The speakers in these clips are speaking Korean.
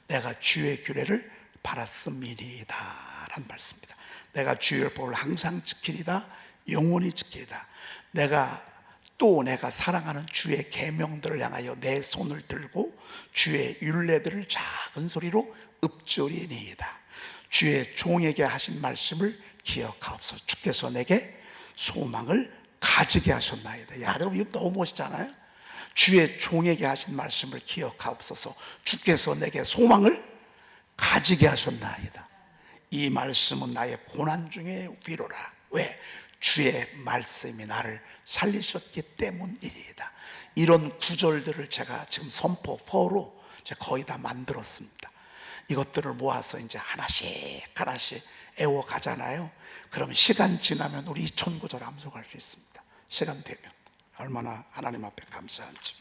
내가 주의 규례를 바랐음이니이다 라는 말씀입니다. 내가 주의 율법을 항상 지키리다, 영원히 지키리다. 내가 사랑하는 주의 계명들을 향하여 내 손을 들고 주의 율례들을 작은 소리로 읊조리니이다. 주의 종에게 하신 말씀을 기억하옵소서. 주께서 내게 소망을 가지게 하셨나이다. 여러분, 이거 너무 멋있잖아요. 주의 종에게 하신 말씀을 기억하옵소서. 주께서 내게 소망을 가지게 하셨나이다. 이 말씀은 나의 고난 중에 위로라. 왜? 주의 말씀이 나를 살리셨기 때문이다. 이런 구절들을 제가 지금 선포 4로 거의 다 만들었습니다. 이것들을 모아서 이제 하나씩 애워가잖아요. 그럼 시간 지나면 우리 2000구절 암송할 수 있습니다. 시간 되면. 얼마나 하나님 앞에 감사한지.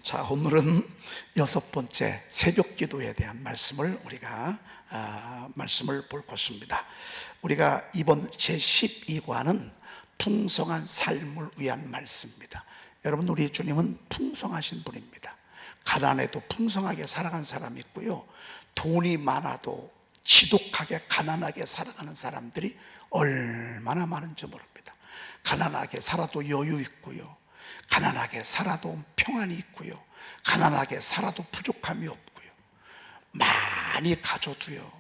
자, 오늘은 6번째 새벽 기도에 대한 말씀을 우리가 말씀을 볼 것입니다. 우리가 이번 제12과는 풍성한 삶을 위한 말씀입니다. 여러분, 우리 주님은 풍성하신 분입니다. 가난해도 풍성하게 살아가는 사람이 있고요, 돈이 많아도 지독하게 가난하게 살아가는 사람들이 얼마나 많은지 모릅니다. 가난하게 살아도 여유 있고요, 가난하게 살아도 평안이 있고요, 가난하게 살아도 부족함이 없고요, 많이 가져도요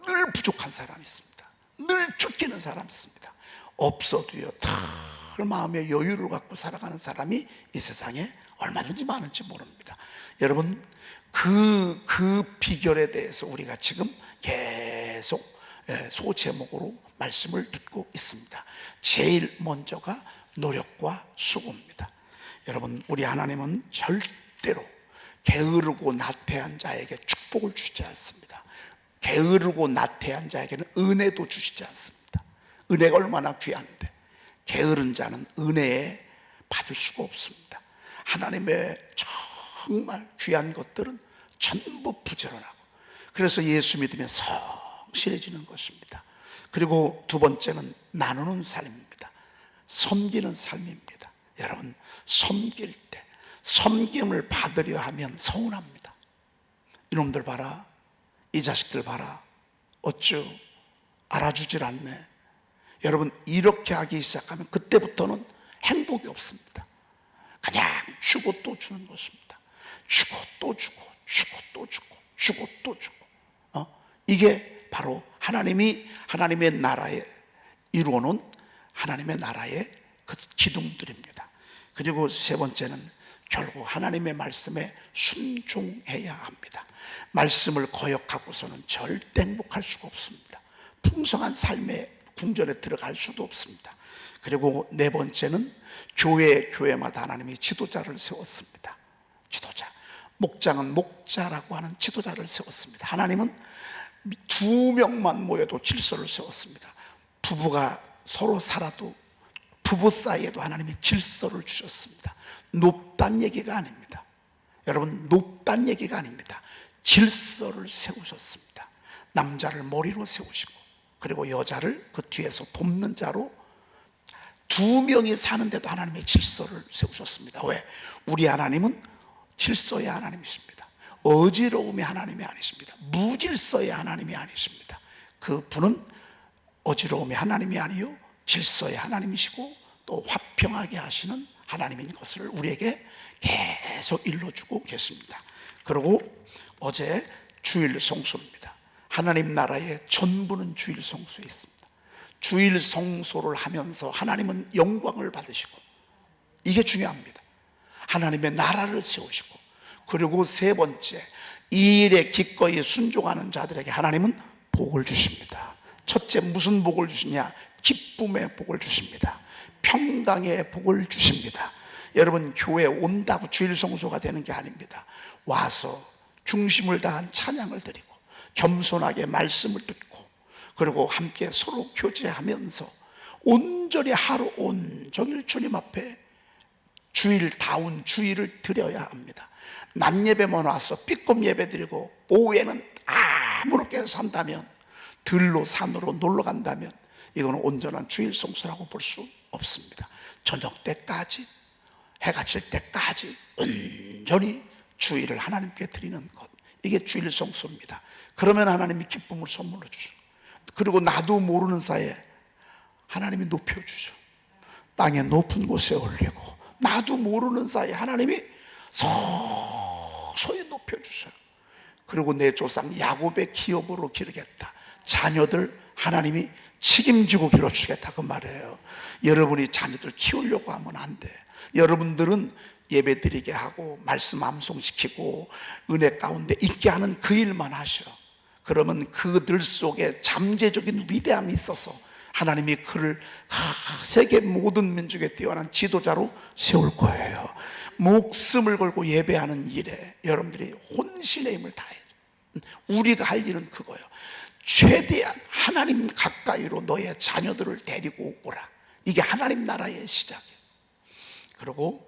늘 부족한 사람이 있습니다. 늘 쫓기는 사람이 있습니다. 없어도요 늘 마음의 여유를 갖고 살아가는 사람이 이 세상에 얼마든지 많은지 모릅니다. 여러분, 그 비결에 대해서 우리가 지금 계속 소제목으로 말씀을 듣고 있습니다. 제일 먼저가 노력과 수고입니다. 여러분, 우리 하나님은 절대로 게으르고 나태한 자에게 축복을 주지 않습니다. 게으르고 나태한 자에게는 은혜도 주시지 않습니다. 은혜가 얼마나 귀한데 게으른 자는 은혜에 받을 수가 없습니다. 하나님의 정말 귀한 것들은 전부 부지런하고, 그래서 예수 믿으면 성실해지는 것입니다. 그리고 두 번째는 나누는 삶입니다. 섬기는 삶입니다. 여러분, 섬길 때 섬김을 받으려 하면 서운합니다. 이놈들 봐라, 이 자식들 봐라, 어쭈 알아주질 않네. 여러분, 이렇게 하기 시작하면 그때부터는 행복이 없습니다. 그냥 주고 또 주는 것입니다. 주고 또 주고, 주고 또 주고, 주고 또 주고. 이게 바로 하나님의 나라에 이루어놓은 하나님의 나라의 그 기둥들입니다. 그리고 세 번째는 결국 하나님의 말씀에 순종해야 합니다. 말씀을 거역하고서는 절대 행복할 수가 없습니다. 풍성한 삶의 궁전에 들어갈 수도 없습니다. 그리고 네 번째는 교회마다 하나님이 지도자를 세웠습니다. 지도자, 목장은 목자라고 하는 지도자를 세웠습니다. 하나님은 2명만 모여도 질서를 세웠습니다. 부부가 서로 살아도 부부 사이에도 하나님이 질서를 주셨습니다. 높단 얘기가 아닙니다. 여러분, 높단 얘기가 아닙니다. 질서를 세우셨습니다. 남자를 머리로 세우시고, 그리고 여자를 그 뒤에서 돕는 자로 2명이 사는데도 하나님의 질서를 세우셨습니다. 왜? 우리 하나님은 질서의 하나님이십니다. 어지러움의 하나님이 아니십니다. 무질서의 하나님이 아니십니다. 그 분은 어지러움의 하나님이 아니요 질서의 하나님이시고 또 화평하게 하시는 하나님인 것을 우리에게 계속 일러주고 계십니다. 그리고 어제 주일 성수입니다. 하나님 나라의 전부는 주일 성수에 있습니다. 주일 성소를 하면서 하나님은 영광을 받으시고, 이게 중요합니다. 하나님의 나라를 세우시고, 그리고 세 번째, 이 일에 기꺼이 순종하는 자들에게 하나님은 복을 주십니다. 첫째, 무슨 복을 주시냐? 기쁨의 복을 주십니다. 평강의 복을 주십니다. 여러분, 교회에 온다고 주일 성소가 되는 게 아닙니다. 와서 중심을 다한 찬양을 드리고 겸손하게 말씀을 듣고, 그리고 함께 서로 교제하면서 온전히 하루 온종일 주님 앞에 주일다운 주일을 드려야 합니다. 낮 예배만 와서 삐끔 예배 드리고 오후에는 아무렇게 산다면, 들로 산으로 놀러 간다면 이거는 온전한 주일 성수라고 볼 수 없습니다. 저녁 때까지, 해가 질 때까지 온전히 주일을 하나님께 드리는 것, 이게 주일 성수입니다. 그러면 하나님이 기쁨을 선물로 주죠. 그리고 나도 모르는 사이에 하나님이 높여주죠. 땅의 높은 곳에 올리고 나도 모르는 사이에 하나님이 서서히 높여주셔요. 그리고 내 조상 야곱의 기업으로 기르겠다. 자녀들 하나님이 책임지고 길러주겠다, 그 말이에요. 여러분이 자녀들 키우려고 하면 안 돼. 여러분들은 예배 드리게 하고 말씀 암송시키고 은혜 가운데 있게 하는 그 일만 하셔. 그러면 그들 속에 잠재적인 위대함이 있어서 하나님이 그를 세계 모든 민족에 뛰어난 지도자로 세울 거예요. 목숨을 걸고 예배하는 일에 여러분들이 혼신의 힘을 다해요. 우리가 할 일은 그거예요. 최대한 하나님 가까이로 너의 자녀들을 데리고 오라. 이게 하나님 나라의 시작이에요. 그리고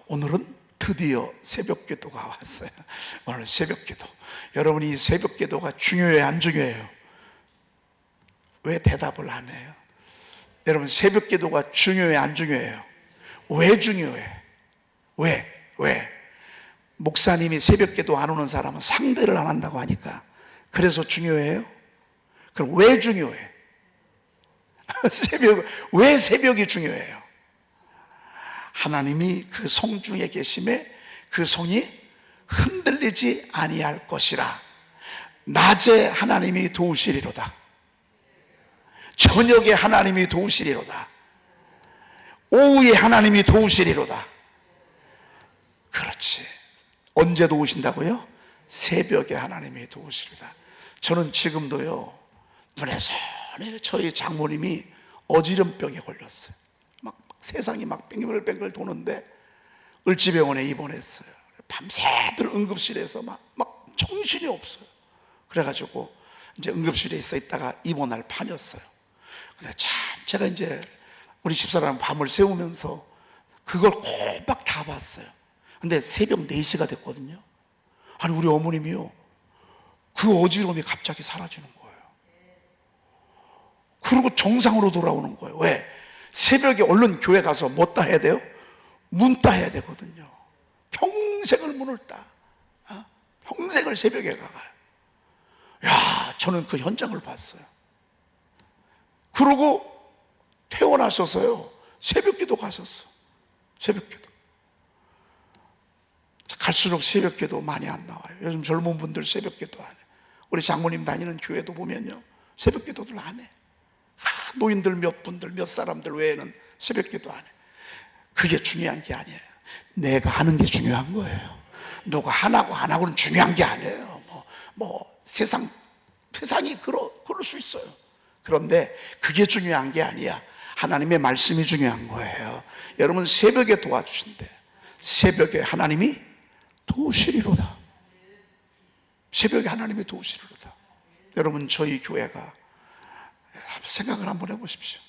오늘은 드디어 새벽 기도가 왔어요. 오늘 새벽 기도. 여러분, 이 새벽 기도가 중요해요, 안 중요해요? 왜 대답을 안 해요? 여러분, 새벽 기도가 중요해요, 안 중요해요? 왜 중요해? 왜? 목사님이 새벽 기도 안 오는 사람은 상대를 안 한다고 하니까 그래서 중요해요? 그럼 왜 중요해? 왜 새벽이 중요해요? 하나님이 그 성 중에 계심에 그 성이 흔들리지 아니할 것이라. 낮에 하나님이 도우시리로다. 저녁에 하나님이 도우시리로다. 오후에 하나님이 도우시리로다. 그렇지. 언제 도우신다고요? 새벽에 하나님이 도우시리로다. 저는 지금도요, 눈에 선해 저희 장모님이 어지럼병에 걸렸어요. 막 세상이 막 뱅글뱅글 도는데 을지병원에 입원했어요. 밤새들 응급실에서 막 정신이 없어요. 그래가지고 이제 응급실에 있다가 입원할 판이었어요. 근데 참 제가 이제 우리 집사람 밤을 새우면서 그걸 꼬박 다 봤어요. 근데 새벽 4시가 됐거든요. 아니, 우리 어머님이요, 그 어지러움이 갑자기 사라지는 거예요. 그리고 정상으로 돌아오는 거예요. 왜? 새벽에 얼른 교회 가서 뭐 따야 돼요? 문 따야 되거든요. 평생을 문을 따. 평생을 새벽에 가가요. 야, 저는 그 현장을 봤어요. 그러고 퇴원하셔서요, 새벽기도 가셨어. 새벽기도. 갈수록 새벽기도 많이 안 나와요. 요즘 젊은 분들 새벽기도 안 해. 우리 장모님 다니는 교회도 보면요, 새벽기도들 안 해. 노인들 몇 분들, 몇 사람들 외에는 새벽기도 안 해. 그게 중요한 게 아니에요. 내가 하는 게 중요한 거예요. 누가 하나고 안 하고는 중요한 게 아니에요. 세상이 그럴 수 있어요. 그런데 그게 중요한 게 아니야. 하나님의 말씀이 중요한 거예요. 여러분, 새벽에 도와주신대. 새벽에 하나님이 도우시리로다. 새벽에 하나님이 도우시리로다. 여러분, 저희 교회가 생각을 한번 해보십시오.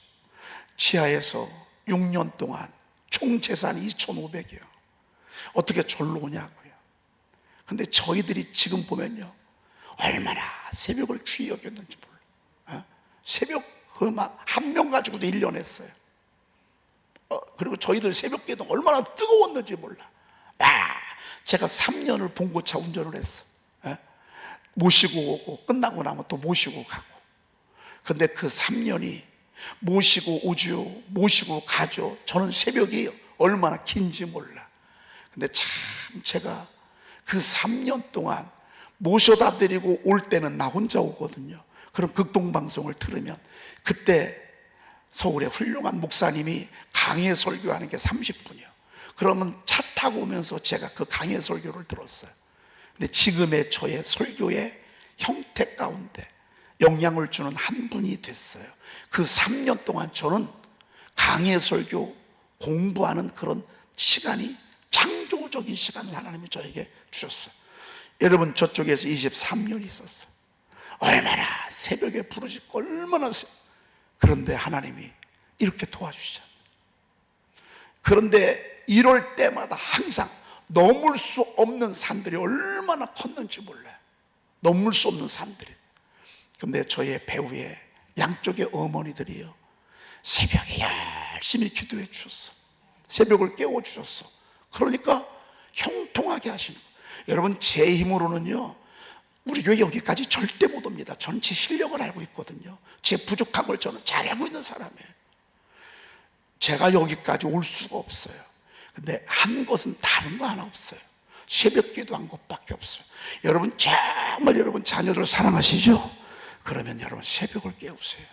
지하에서 6년 동안 총 재산이 2,500이요. 어떻게 절로 오냐고요. 근데 저희들이 지금 보면요, 얼마나 새벽을 귀히 여겼는지 몰라. 새벽 한 명 가지고도 1년 했어요. 그리고 저희들 새벽 기도 얼마나 뜨거웠는지 몰라. 제가 3년을 봉고차 운전을 했어. 모시고 오고 끝나고 나면 또 모시고 가고. 근데 그 3년이 모시고 오죠, 모시고 가죠. 저는 새벽이 얼마나 긴지 몰라. 근데 참 제가 그 3년 동안 모셔다 드리고 올 때는 나 혼자 오거든요. 그럼 극동방송을 들으면 그때 서울에 훌륭한 목사님이 강해 설교하는 게 30분이요. 그러면 차 타고 오면서 제가 그 강해 설교를 들었어요. 근데 지금의 저의 설교의 형태 가운데 영향을 주는 한 분이 됐어요. 그 3년 동안 저는 강해 설교 공부하는 그런 시간이, 창조적인 시간을 하나님이 저에게 주셨어요. 여러분, 저쪽에서 23년이 있었어요. 얼마나 새벽에 부르짖고 얼마나 그런데 하나님이 이렇게 도와주시잖아요. 그런데 이럴 때마다 항상 넘을 수 없는 산들이 얼마나 컸는지 몰라요. 넘을 수 없는 산들이. 근데 저의 배우의 양쪽의 어머니들이요, 새벽에 열심히 기도해 주셨어. 새벽을 깨워 주셨어. 그러니까 형통하게 하시는 거예요. 여러분, 제 힘으로는요 우리 교회 여기까지 절대 못 옵니다. 저는 제 실력을 알고 있거든요. 제 부족한 걸 저는 잘 알고 있는 사람이에요. 제가 여기까지 올 수가 없어요. 근데 한 것은 다른 거 하나 없어요. 새벽 기도한 것밖에 없어요. 여러분, 정말 여러분 자녀들을 사랑하시죠? 그러면 여러분 새벽을 깨우세요.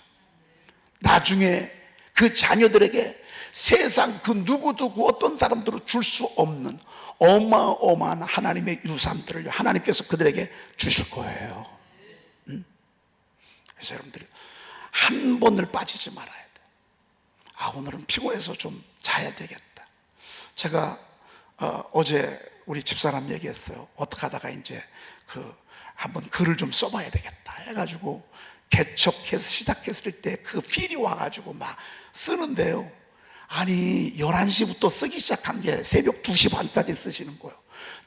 나중에 그 자녀들에게 세상 그 누구도 그 어떤 사람들도 줄 수 없는 어마어마한 하나님의 유산들을 하나님께서 그들에게 주실 거예요. 그래서 여러분들이 한 번을 빠지지 말아야 돼. 오늘은 피곤해서 좀 자야 되겠다. 제가 어제 우리 집사람 얘기했어요. 어떻게 하다가 이제 한번 글을 좀 써봐야 되겠다 해가지고 개척해서 시작했을 때 그 필이 와가지고 막 쓰는데요. 아니 11시부터 쓰기 시작한 게 새벽 2시 반까지 쓰시는 거예요.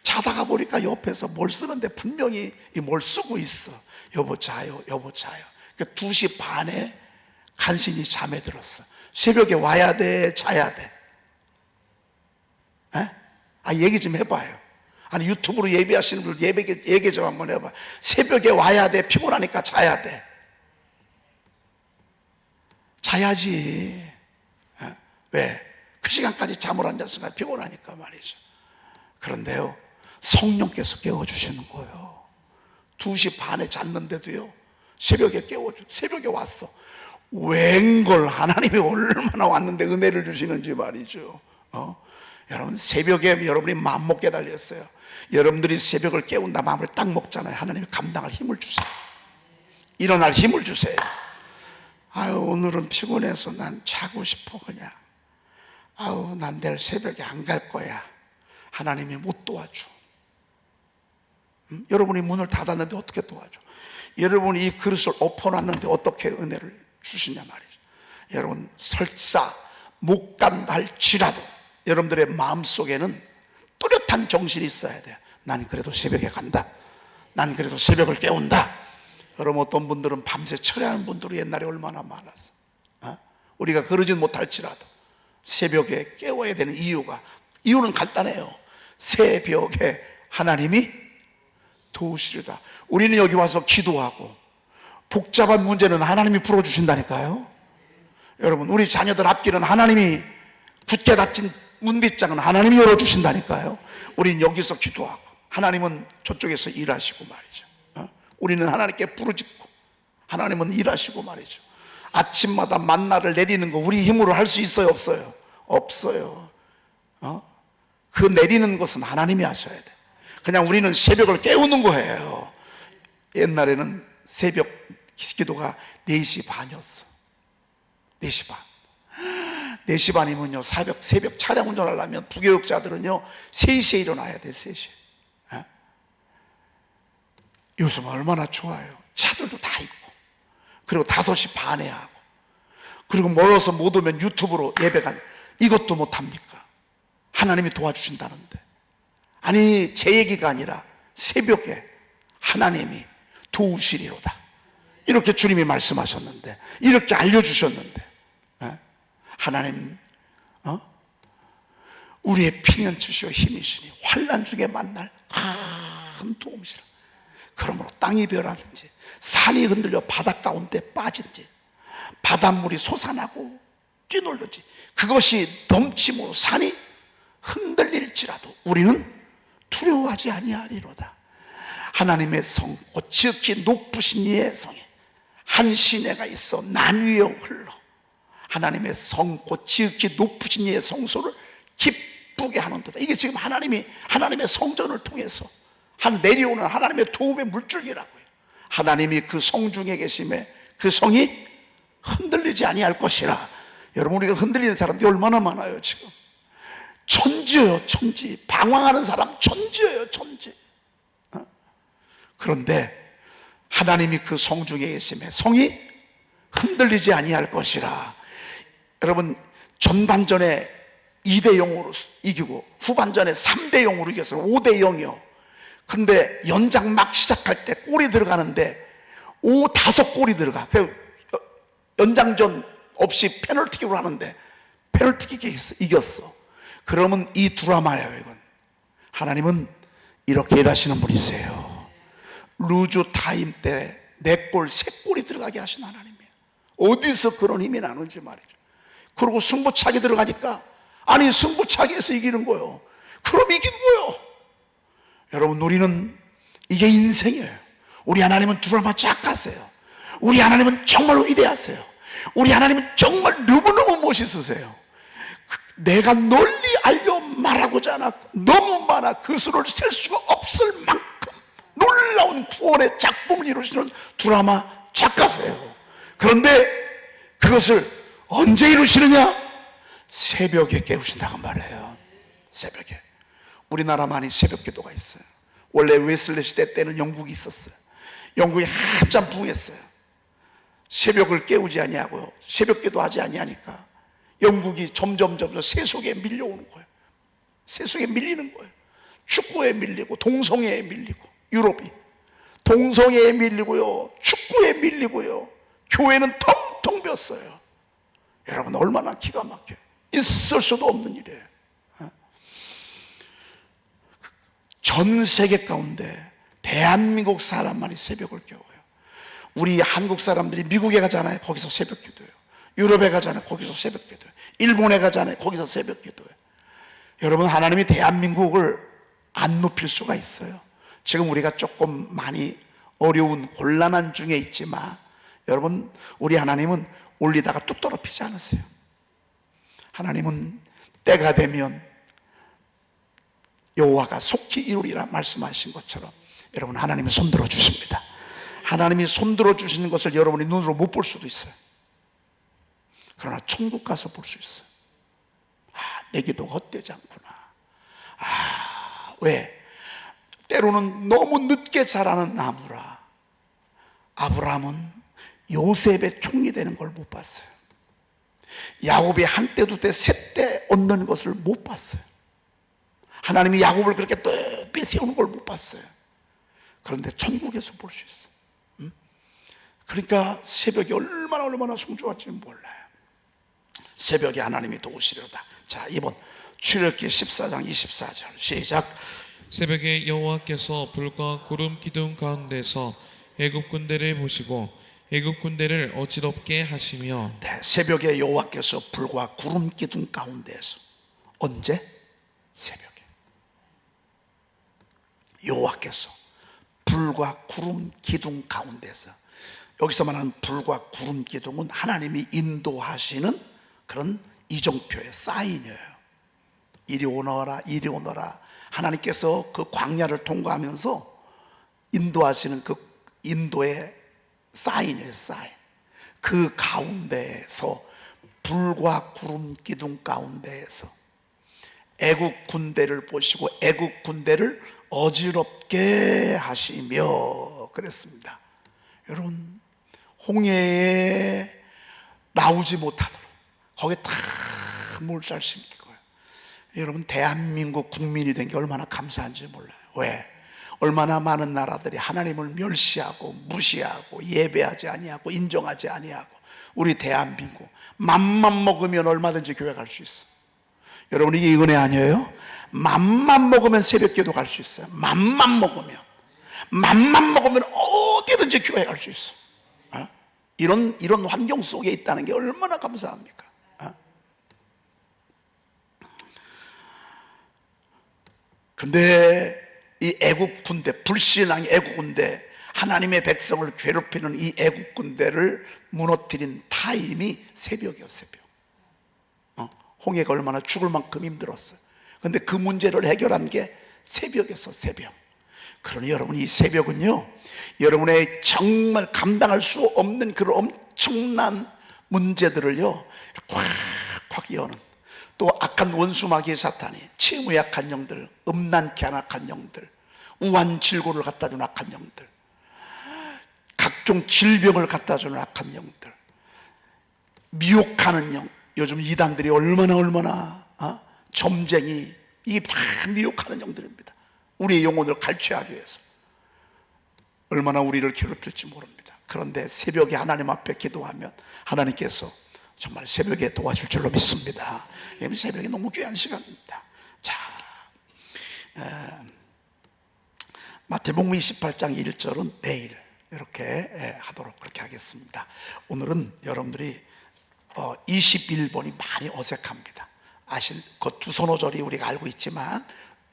자다가 보니까 옆에서 뭘 쓰는데 분명히 뭘 쓰고 있어. 여보 자요, 여보 자요. 그러니까 2시 반에 간신히 잠에 들었어. 새벽에 와야 돼, 자야 돼? 에? 얘기 좀 해봐요. 아니 유튜브로 예배하시는 분들 얘기 좀 한번 해봐. 새벽에 와야 돼, 피곤하니까 자야 돼? 자야지. 왜? 그 시간까지 잠을 안 잤으니까 피곤하니까 말이죠. 그런데요 성령께서 깨워주시는 거예요. 2시 반에 잤는데도요 새벽에 깨워줘. 새벽에 왔어. 웬걸 하나님이 얼마나 왔는데 은혜를 주시는지 말이죠. 여러분 새벽에 여러분이 마음먹게 달렸어요. 여러분들이 새벽을 깨운다 마음을 딱 먹잖아요. 하나님이 감당할 힘을 주세요. 일어날 힘을 주세요. 오늘은 피곤해서 난 자고 싶어 그냥. 난 내일 새벽에 안 갈 거야. 하나님이 못 도와줘. 여러분이 문을 닫았는데 어떻게 도와줘? 여러분이 이 그릇을 엎어놨는데 어떻게 은혜를 주시냐 말이죠. 여러분 설사 못 간다 할지라도 여러분들의 마음속에는 뚜렷한 정신이 있어야 돼요. 난 그래도 새벽에 간다. 난 그래도 새벽을 깨운다. 여러분 어떤 분들은 밤새 철야하는 분들이 옛날에 얼마나 많았어. 우리가 그러진 못할지라도 새벽에 깨워야 되는 이유는 간단해요. 새벽에 하나님이 도우시리다. 우리는 여기 와서 기도하고 복잡한 문제는 하나님이 풀어주신다니까요. 여러분 우리 자녀들 앞길은 하나님이 굳게 닫힌 문빗장은 하나님이 열어주신다니까요. 우리는 여기서 기도하고 하나님은 저쪽에서 일하시고 말이죠. 우리는 하나님께 부르짖고 하나님은 일하시고 말이죠. 아침마다 만나를 내리는 거 우리 힘으로 할 수 있어요, 없어요? 없어요. 그 내리는 것은 하나님이 하셔야 돼. 그냥 우리는 새벽을 깨우는 거예요. 옛날에는 새벽 기도가 4시 반이었어. 4시 반. 4시 반이면요 새벽 차량 운전하려면 부교육자들은요 3시에 일어나야 돼. 3시에. 요즘 얼마나 좋아요. 차들도 다 있고 그리고 5시 반에 하고 그리고 멀어서 못 오면 유튜브로 예배가 이것도 못합니까? 하나님이 도와주신다는데. 아니 제 얘기가 아니라 새벽에 하나님이 도우시리로다 이렇게 주님이 말씀하셨는데 이렇게 알려주셨는데 하나님 우리의 피년치시오 힘이시니 환난 중에 만날 큰 도움이시라. 그러므로 땅이 변하든지 산이 흔들려 바닷 가운데 빠진지 바닷물이 솟아나고 뛰놀든지 그것이 넘침으로 산이 흔들릴지라도 우리는 두려워하지 아니하리로다. 하나님의 성 곧 지극히 높으신 이의 성에 한 시내가 있어 난 위에 흘러 하나님의 성 곧 지극히 높으신 이의 성소를 기쁘게 하는도다. 이게 지금 하나님의 성전을 통해서 내려오는 하나님의 도움의 물줄기라고요. 하나님이 그 성중에 계심에 그 성이 흔들리지 아니할 것이라. 여러분 우리가 흔들리는 사람들이 얼마나 많아요. 지금 천지예요. 천지. 방황하는 사람 천지예요. 천지. 그런데 하나님이 그 성중에 계심에 성이 흔들리지 아니할 것이라. 여러분 전반전에 2대0으로 이기고 후반전에 3대0으로 이겼어요. 5대0이요. 근데 연장 막 시작할 때 골이 들어가는데 5골이 들어가. 연장전 없이 페널티킥으로 하는데 페널티킥에 이겼어. 그러면 이 드라마예요. 이건 하나님은 이렇게 일하시는 분이세요. 루즈 타임 때 4골, 3골이 들어가게 하신 하나님이에요. 어디서 그런 힘이 나는지 말이죠. 그리고 승부차기 들어가니까, 아니 승부차기에서 이기는 거예요. 그럼 이긴 거예요. 여러분, 우리는 이게 인생이에요. 우리 하나님은 두루마 작가세요. 우리 하나님은 정말 위대하세요. 우리 하나님은 정말 너무너무 멋있으세요. 내가 널리 알려 말하고자 하나 너무 많아 그 수를 셀 수가 없을 만큼 놀라운 구원의 작품을 이루시는 드라마 작가세요. 그런데 그것을 언제 이루시느냐? 새벽에 깨우신다고 말해요. 새벽에. 우리나라만이 새벽 기도가 있어요. 원래 웨슬리 시대 때는 영국이 있었어요. 영국이 한참 부흥했어요. 새벽을 깨우지 아니하고요, 새벽 기도하지 아니하니까 영국이 점점 세속에 밀려오는 거예요. 세속에 밀리는 거예요. 축구에 밀리고 동성애에 밀리고, 유럽이 동성애에 밀리고요, 축구에 밀리고요, 교회는 텅텅 비었어요. 여러분, 얼마나 기가 막혀요. 있을 수도 없는 일이에요. 전 세계 가운데 대한민국 사람만이 새벽을 깨워요. 우리 한국 사람들이 미국에 가잖아요, 거기서 새벽 기도해요. 유럽에 가잖아요, 거기서 새벽 기도해요. 일본에 가잖아요, 거기서 새벽 기도해요. 여러분, 하나님이 대한민국을 안 높일 수가 있어요? 지금 우리가 조금 많이 어려운 곤란한 중에 있지만, 여러분, 우리 하나님은 올리다가 뚝 떨어지지 않으세요. 하나님은 때가 되면 여호와가 속히 이루리라 말씀하신 것처럼, 여러분, 하나님은 손들어 주십니다. 하나님이 손들어 주시는 것을 여러분이 눈으로 못 볼 수도 있어요. 그러나 천국 가서 볼 수 있어요. 내 기도가 헛되지 않구나. 왜? 때로는 너무 늦게 자라는 나무라. 아브라함은 요셉의 총리 되는 걸 못 봤어요. 야곱이 한 때, 두 때, 세 때 얻는 것을 못 봤어요. 하나님이 야곱을 그렇게 높이 세우는 걸 못 봤어요. 그런데 천국에서 볼 수 있어요. 그러니까 새벽이 얼마나 숭주할지 몰라요. 새벽에 하나님이 도우시려다. 자, 이번 출애굽기 14장 24절 시작. 새벽에 여호와께서 불과 구름 기둥 가운데서 애굽 군대를 보시고 애굽 군대를 어지럽게 하시며. 네, 새벽에 여호와께서 불과 구름 기둥 가운데서. 언제? 새벽에. 여호와께서 불과 구름 기둥 가운데서. 여기서 말하는 불과 구름 기둥은 하나님이 인도하시는 그런 이정표의 사인이에요. 이리 오너라, 이리 오너라. 하나님께서 그 광야를 통과하면서 인도하시는 그 인도의 사인이에요, 사인. 그 가운데에서, 불과 구름 기둥 가운데에서 애국 군대를 보시고 애국 군대를 어지럽게 하시며 그랬습니다. 여러분, 홍해에 나오지 못하도록 거기에 다 물살 심길 거예요. 여러분, 대한민국 국민이 된 게 얼마나 감사한지 몰라요. 왜? 얼마나 많은 나라들이 하나님을 멸시하고 무시하고 예배하지 아니하고 인정하지 아니하고, 우리 대한민국 맘만 먹으면 얼마든지 교회 갈 수 있어. 여러분, 이게 은혜 아니에요? 맘만 먹으면 새벽기도 갈 수 있어요. 맘만 먹으면 어디든지 교회 갈 수 있어. 이런 환경 속에 있다는 게 얼마나 감사합니까? 근데 이 애국 군대, 불신앙의 애국 군대, 하나님의 백성을 괴롭히는 이 애국 군대를 무너뜨린 타임이 새벽이었어요. 새벽. 홍해가 얼마나 죽을 만큼 힘들었어요. 근데 그 문제를 해결한 게 새벽이었어, 새벽. 그러니 여러분, 이 새벽은요, 여러분의 정말 감당할 수 없는 그런 엄청난 문제들을요 콱콱 여는, 또 악한 원수마귀의 사탄이, 치무 약한 영들, 음란케 한 악한 영들, 우한 질고를 갖다 주는 악한 영들, 각종 질병을 갖다 주는 악한 영들, 미혹하는 영. 요즘 이단들이 얼마나 점쟁이, 이게 다 미혹하는 영들입니다. 우리의 영혼을 갈취하기 위해서 얼마나 우리를 괴롭힐지 모릅니다. 그런데 새벽에 하나님 앞에 기도하면 하나님께서 정말 새벽에 도와줄 줄로 믿습니다. 새벽이 너무 귀한 시간입니다. 자, 마태복음 28장 1절은 내일 이렇게 하도록 그렇게 하겠습니다. 오늘은 여러분들이 21번이 많이 어색합니다. 그 두선호절이 우리가 알고 있지만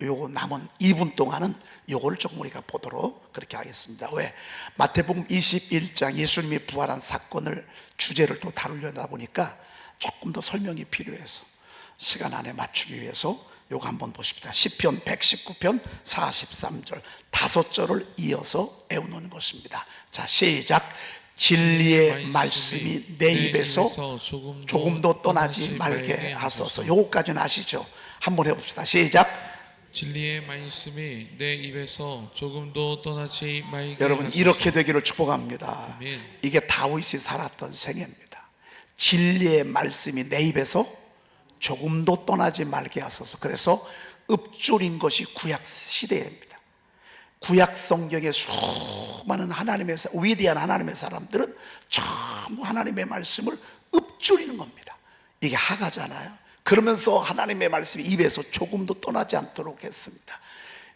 요거 남은 2분 동안은 요거를 조금 우리가 보도록 그렇게 하겠습니다. 왜? 마태복음 21장 예수님이 부활한 사건을 주제를 또 다루려다 보니까 조금 더 설명이 필요해서 시간 안에 맞추기 위해서 요거 한번 보십니다. 시편 119편 43절 5절을 이어서 외우는 것입니다. 자, 시작. 진리의 말씀이 내 입에서 조금도 떠나지 말게 하소서. 요거까지는 아시죠? 한번 해봅시다. 시작. 진리의 말씀이 내 입에서 조금도 떠나지 말게 여러분 하소서. 이렇게 되기를 축복합니다. 아멘. 이게 다윗이 살았던 생애입니다. 진리의 말씀이 내 입에서 조금도 떠나지 말게 하소서. 그래서 읊조린 것이 구약 시대입니다. 구약 성경의 수많은 하나님의 위대한 하나님의 사람들은 전부 하나님의 말씀을 읊조리는 겁니다. 이게 하가잖아요. 그러면서 하나님의 말씀이 입에서 조금도 떠나지 않도록 했습니다.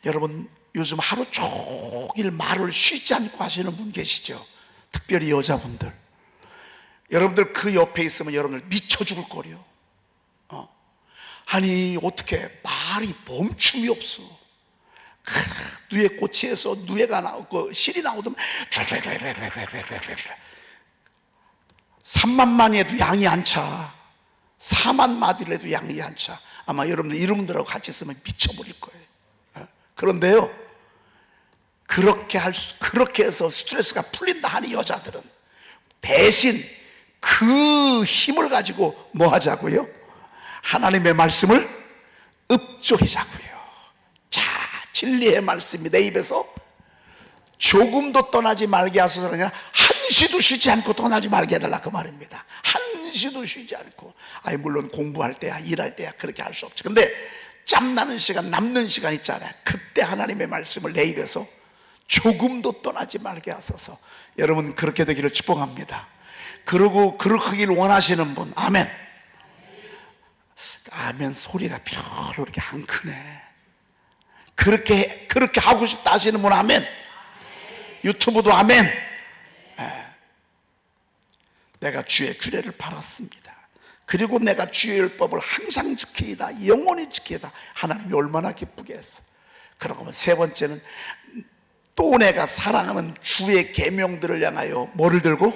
여러분 요즘 하루 종일 말을 쉬지 않고 하시는 분 계시죠? 특별히 여자분들. 여러분들 그 옆에 있으면 여러분들 미쳐 죽을 거려. 아니 어떻게 말이 멈춤이 없어. 누에 꼬치에서 누에가 나오고 실이 나오더만 3만 마디 해도 양이 안 차. 4만 마디를 해도 양이 안 차. 아마 여러분들 이름들하고 같이 있으면 미쳐버릴 거예요. 그런데요 그렇게 해서 스트레스가 풀린다 하니 여자들은 대신 그 힘을 가지고 뭐 하자고요? 하나님의 말씀을 읊조리자고요. 자, 진리의 말씀이 내 입에서 조금도 떠나지 말게 하소서가 아니라 한시도 쉬지 않고 떠나지 말게 해달라 그 말입니다. 한시도 쉬지 않고. 아니 물론 공부할 때야 일할 때야 그렇게 할 수 없지. 근데 짬나는 시간 남는 시간 있잖아요. 그때 하나님의 말씀을 내 입에서 조금도 떠나지 말게 하소서. 여러분 그렇게 되기를 축복합니다. 그러고 그러기를 원하시는 분 아멘. 아멘 소리가 별로 그렇게 안 크네. 그렇게 하고 싶다 하시는 분 아멘. 유튜브도 아멘. 내가 주의 규례를 바랐습니다. 그리고 내가 주의 율법을 항상 지키리다. 영원히 지키리다. 하나님이 얼마나 기쁘게 했어. 그러고 세 번째는 또 내가 사랑하는 주의 계명들을 향하여 뭐를 들고?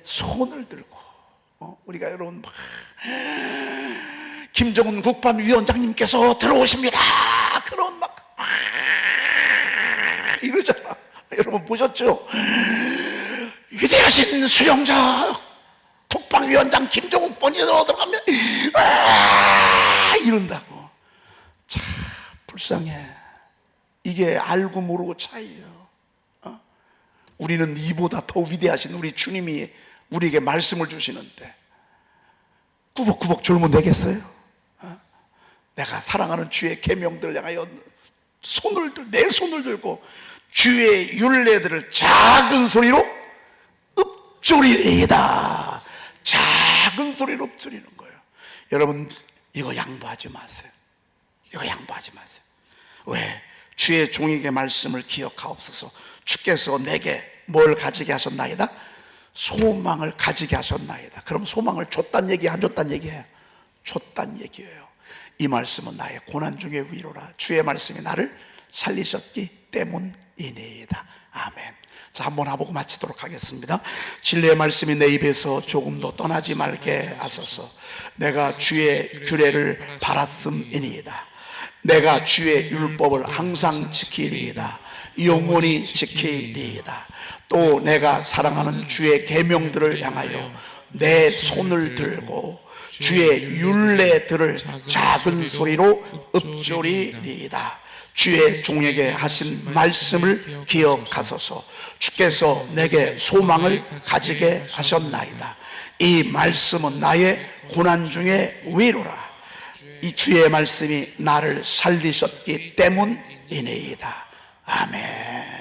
손을 들고. 우리가 여러분 막 김정은 국방위원장님께서 들어오십니다. 그런 막 이러잖아. 여러분 보셨죠? 위대하신 수령자 국방위원장 김정은 본인으로 들어가면 이런다고. 참 불쌍해. 이게 알고 모르고 차이예요. 우리는 이보다 더 위대하신 우리 주님이 우리에게 말씀을 주시는데 꾸벅꾸벅 졸면 되겠어요? 내가 사랑하는 주의 계명들을 향하여 내 손을 들고 주의 율례들을 작은 소리로 읊조리리이다. 작은 소리로 읊조리는 거예요. 여러분 이거 양보하지 마세요. 이거 양보하지 마세요. 왜? 주의 종에게 말씀을 기억하옵소서. 주께서 내게 뭘 가지게 하셨나이다? 소망을 가지게 하셨나이다. 그럼 소망을 줬단 얘기 안 줬단 얘기예요? 줬단 얘기예요. 이 말씀은 나의 고난 중의 위로라. 주의 말씀이 나를 살리셨기 때문이니이다. 아멘. 자, 한번 하보고 마치도록 하겠습니다. 진리의 말씀이 내 입에서 조금도 떠나지 말게 하소서. 내가 주의 규례를 바랐음이니이다. 내가 주의 율법을 항상 지키리이다. 영원히 지키리이다. 또 내가 사랑하는 주의 계명들을 향하여 내 손을 들고 주의 율례들을 작은 소리로 읊조리리이다. 주의 종에게 하신 말씀을 기억하소서. 주께서 내게 소망을 가지게 하셨나이다. 이 말씀은 나의 고난 중의 위로라. 이 주의 말씀이 나를 살리셨기 때문이니이다. 아멘.